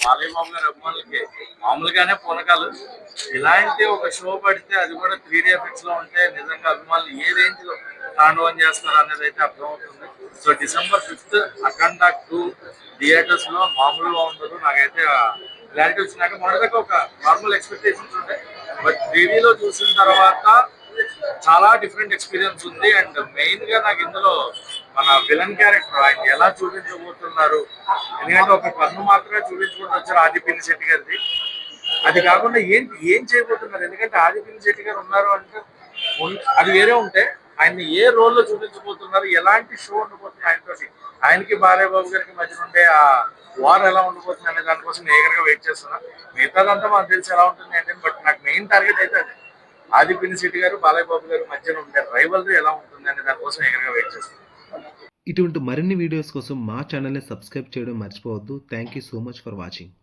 బాలయ్య బాబు గారి అభిమానులకి మామూలుగానే పూనకాలు. ఇలాంటి ఒక షో పడితే అది కూడా 3D ఎఫెక్ట్స్ లో ఉంటే నిజంగా అభిమానులు ఏ రేంజ్ లో తాండవం చేస్తారు అనేది అయితే అర్థమవుతుంది. సో December 5 అఖండ 2 థియేటర్స్ లో మామూలుగా ఉండదు. నాకైతే క్లారిటీ వచ్చినాక మొదటగా ఒక నార్మల్ ఎక్స్పెక్టేషన్స్ ఉంటాయి. బట్ 3Dలో చూసిన తర్వాత చాలా డిఫరెంట్ ఎక్స్పీరియన్స్ ఉంది. అండ్ మెయిన్ గా నాకు ఇందులో మన విలన్ క్యారెక్టర్ ఆయన ఎలా చూపించబోతున్నారు, ఎందుకంటే ఒక కన్ను మాత్రమే చూపించుకుంటూ వచ్చారు ఆదిపిల్లి శెట్టి గారిది. అది కాకుండా ఏం చేయబోతున్నారు, ఎందుకంటే ఆదిపిల్లి శెట్టి గారు ఉన్నారు అంటే అది వేరే ఉంటే ఆయన్ని ఏ రోల్లో చూపించబోతున్నారు, ఎలాంటి షో ఉండబోతుంది ఆయనతోటి, ఆయనకి బాలయ్య బాబు గారికి మధ్య ఉండే ఆ వార్ ఎలా ఉండబోతుంది అనే దానికోసం నేను వెయిట్ చేస్తున్నా. మిగతాదంతా మనకు తెలిసి ఎలా ఉంటుంది అంటే, బట్ నాకు మెయిన్ టార్గెట్ అయితే అది ఆదిపిల్లి శెట్టి గారు బాలయ్య బాబు గారు మధ్యన ఉండే రైవల్రీ ఎలా ఉంటుంది అనే దానికోసం వెయిట్ చేస్తున్నాను. ఇటువంటి మరిన్ని వీడియోస్ కోసం మా ఛానల్ని సబ్స్క్రైబ్ చేయడం మర్చిపోవద్దు. Thank you so much for watching.